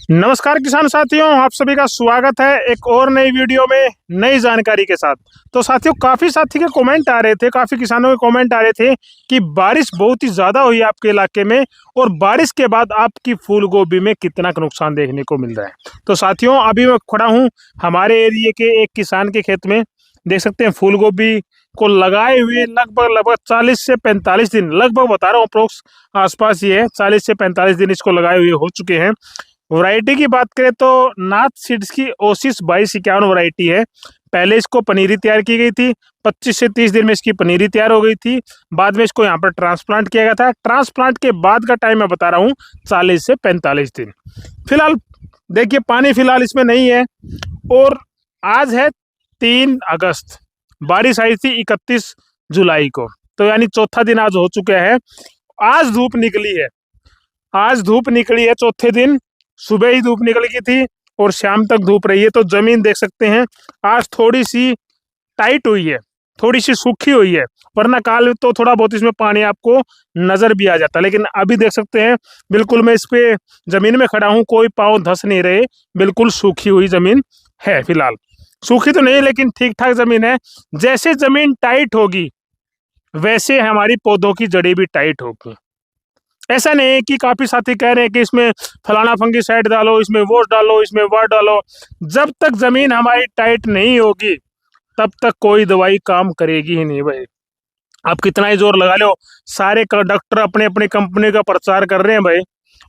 नमस्कार किसान साथियों, आप सभी का स्वागत है एक और नई वीडियो में नई जानकारी के साथ। तो साथियों, काफ़ी साथी के कमेंट आ रहे थे, काफ़ी किसानों के कमेंट आ रहे थे कि बारिश बहुत ही ज़्यादा हुई आपके इलाके में और बारिश के बाद आपकी फूल गोभी में कितना का नुकसान देखने को मिल रहा है। तो साथियों, अभी मैं खड़ा हूँ हमारे एरिए के एक किसान के खेत में। देख सकते हैं फूल गोभी को लगाए हुए लगभग 40 से 45 दिन, लगभग बता रहा हूँ अप्रोक्स आसपास ही है, 40 से 45 दिन इसको लगाए हुए हो चुके हैं। वैरायटी की बात करें तो नाथ सीड्स की ओसिस 2251 वैरायटी है। पहले इसको पनीरी तैयार की गई थी, 25 से 30 दिन में इसकी पनीरी तैयार हो गई थी। बाद में इसको यहाँ पर ट्रांसप्लांट किया गया था। ट्रांसप्लांट के बाद का टाइम मैं बता रहा हूँ 40 से 45 दिन। फिलहाल देखिए, पानी फिलहाल इसमें नहीं है और आज है 3 अगस्त, बारिश आई थी 31 जुलाई को, तो यानी चौथा दिन आज हो चुका है। आज धूप निकली है, आज धूप निकली है चौथे दिन। सुबह ही धूप निकल गई थी और शाम तक धूप रही है। तो जमीन देख सकते हैं आज थोड़ी सी टाइट हुई है, थोड़ी सी सूखी हुई है, वरना काल तो थोड़ा बहुत इसमें पानी आपको नजर भी आ जाता। लेकिन अभी देख सकते हैं बिल्कुल मैं इस पे जमीन में खड़ा हूँ, कोई पाँव धंस नहीं रहे, बिल्कुल सूखी हुई जमीन है। फिलहाल सूखी तो नहीं लेकिन ठीक ठाक जमीन है। जैसे जमीन टाइट होगी वैसे हमारी पौधों की जड़ें भी टाइट होगी। ऐसा नहीं है कि काफी साथी कह रहे हैं कि इसमें फलाना फंगिसाइड डालो, इसमें वो डालो, इसमें वह डालो। जब तक जमीन हमारी टाइट नहीं होगी तब तक कोई दवाई काम करेगी ही नहीं भाई। आप कितना ही जोर लगा लो, सारे डॉक्टर अपने अपनी कंपनी का प्रचार कर रहे हैं भाई,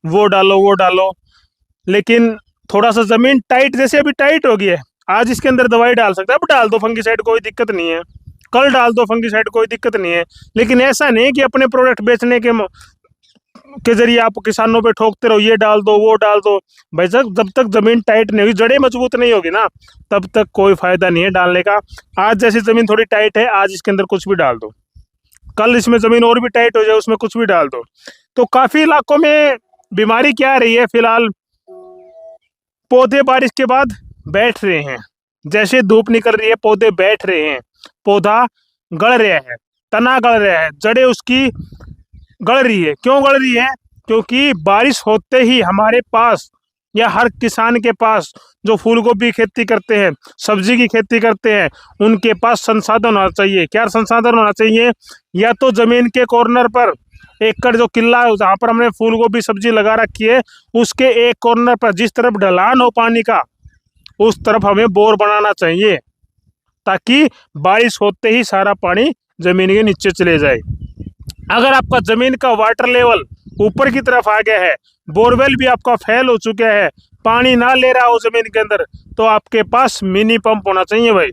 वो डालो वो डालो। लेकिन थोड़ा सा जमीन टाइट, जैसे अभी टाइट हो गई है, आज इसके अंदर दवाई डाल सकते हैं, अब डाल दो फंगिसाइड, कोई दिक्कत नहीं है। कल डाल दो फंगिसाइड, कोई दिक्कत नहीं है। लेकिन ऐसा नहीं कि अपने प्रोडक्ट बेचने के जरिए आप किसानों पे ठोकते रहो, ये डाल दो वो डाल दो। भाई साहब, जब तक जमीन टाइट नहीं होगी, जड़ें मजबूत नहीं होगी ना, तब तक कोई फायदा नहीं है डालने का। आज जैसी जमीन थोड़ी टाइट है, आज इसके अंदर कुछ भी डाल दो, कल इसमें जमीन और भी टाइट हो जाए, उसमें कुछ भी डाल दो। तो काफी इलाकों में बीमारी क्या आ रही है फिलहाल, पौधे बारिश के बाद बैठ रहे हैं। जैसे धूप निकल रही है पौधे बैठ रहे हैं, पौधा गड़ रहा है, तना गड़ रहा है, जड़ें उसकी गड़ रही है। क्यों गड़ रही है? क्योंकि बारिश होते ही हमारे पास या हर किसान के पास जो फूल गोभी खेती करते हैं, सब्जी की खेती करते हैं, उनके पास संसाधन होना चाहिए। क्या संसाधन होना चाहिए? या तो जमीन के कॉर्नर पर एकड़ जो किला जहाँ पर हमने फूल गोभी सब्जी लगा रखी है, उसके एक कॉर्नर पर जिस तरफ ढलान हो पानी का, उस तरफ हमें बोर बनाना चाहिए, ताकि बारिश होते ही सारा पानी जमीन के नीचे चले जाए। अगर आपका जमीन का वाटर लेवल ऊपर की तरफ आ गया है, बोरवेल भी आपका फेल हो चुका है, पानी ना ले रहा हो जमीन के अंदर, तो आपके पास मिनी पंप होना चाहिए भाई।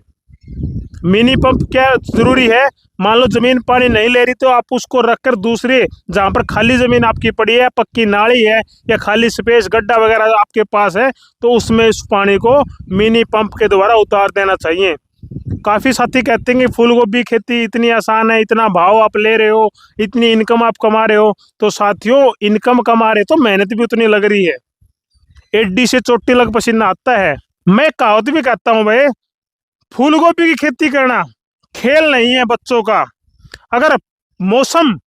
मिनी पंप क्या जरूरी है? मान लो जमीन पानी नहीं ले रही, तो आप उसको रखकर दूसरे जहाँ पर खाली जमीन आपकी पड़ी है, पक्की नाली है या खाली स्पेस गड्ढा वगैरह आपके पास है, तो उसमें इस पानी को मिनी पंप के द्वारा उतार देना चाहिए। काफ़ी साथी कहते हैं कि फूल गोभी खेती इतनी आसान है, इतना भाव आप ले रहे हो, इतनी इनकम आप कमा रहे हो। तो साथियों, इनकम कमा रहे तो मेहनत भी उतनी लग रही है, एड्डी से चोटी लग पसीना आता है। मैं कहावत भी कहता हूँ भाई, फूल गोभी की खेती करना खेल नहीं है बच्चों का। अगर मौसम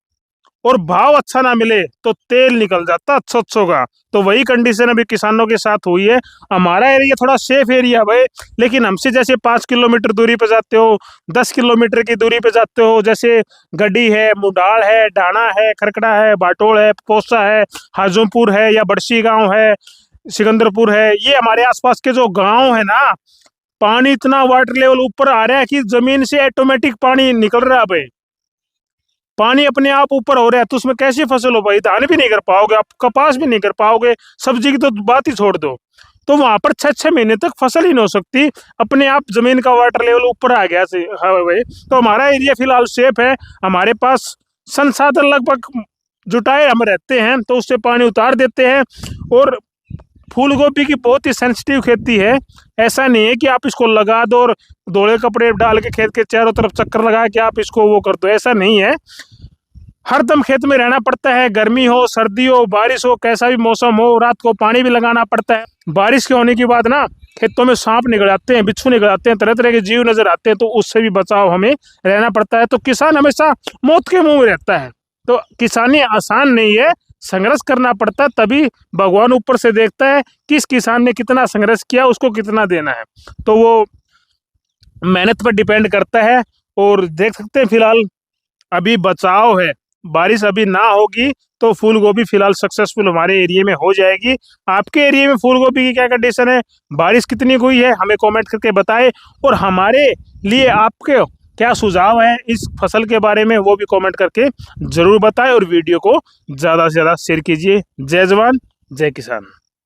और भाव अच्छा ना मिले तो तेल निकल जाता अच्छो अच्छो का। तो वही कंडीशन अभी किसानों के साथ हुई है। हमारा एरिया थोड़ा सेफ एरिया भाई, लेकिन हमसे जैसे 5 किलोमीटर दूरी पे जाते हो, 10 किलोमीटर की दूरी पे जाते हो, जैसे गड्डी है, मुडाल है, डाना है, खरकड़ा है, बाटोल है, पोसा है, हाजोपुर है, या बड़सी गांव है, सिकंदरपुर है, ये हमारे आसपास के जो गाँव है ना, पानी इतना वाटर लेवल ऊपर आ रहा है कि जमीन से ऑटोमेटिक पानी निकल रहा है भाई। पानी अपने आप ऊपर हो रहा है, तो उसमें कैसी फसल हो भाई? धान भी नहीं कर पाओगे आप, कपास भी नहीं कर पाओगे, सब्जी की तो बात ही छोड़ दो। तो वहां पर 6-6 महीने तक फसल ही नहीं हो सकती, अपने आप जमीन का वाटर लेवल ऊपर आ गया से हाँ भाई। तो हमारा एरिया फिलहाल सेफ है, हमारे पास संसाधन लगभग जुटाए हम रहते हैं, तो उससे पानी उतार देते हैं। और फूल गोभी की बहुत ही सेंसिटिव खेती है। ऐसा नहीं है कि आप इसको लगा दो और धोले कपड़े डाल के खेत के चारों तरफ चक्कर लगा के आप इसको वो कर दो, ऐसा नहीं है। हर दम खेत में रहना पड़ता है, गर्मी हो, सर्दी हो, बारिश हो, कैसा भी मौसम हो, रात को पानी भी लगाना पड़ता है। बारिश के होने के बाद ना खेतों में सांप निकल आते हैं, बिच्छू निकल आते हैं, तरह तरह के जीव नजर आते हैं, तो उससे भी बचाव हमें रहना पड़ता है। तो किसान हमेशा मौत के मुंह में रहता है। तो किसानी आसान नहीं है, संघर्ष करना पड़ता है, तभी भगवान ऊपर से देखता है किस किसान ने कितना संघर्ष किया, उसको कितना देना है। तो वो मेहनत पर डिपेंड करता है। और देख सकते हैं फिलहाल अभी बचाव है, बारिश अभी ना होगी तो फूल गोभी फिलहाल सक्सेसफुल हमारे एरिया में हो जाएगी। आपके एरिया में फूल गोभी की क्या कंडीशन है, बारिश कितनी हुई है, हमें कमेंट करके बताएं। और हमारे लिए आपके क्या सुझाव है इस फसल के बारे में, वो भी कमेंट करके जरूर बताएं। और वीडियो को ज़्यादा से ज़्यादा शेयर कीजिए। जय जवान जय किसान।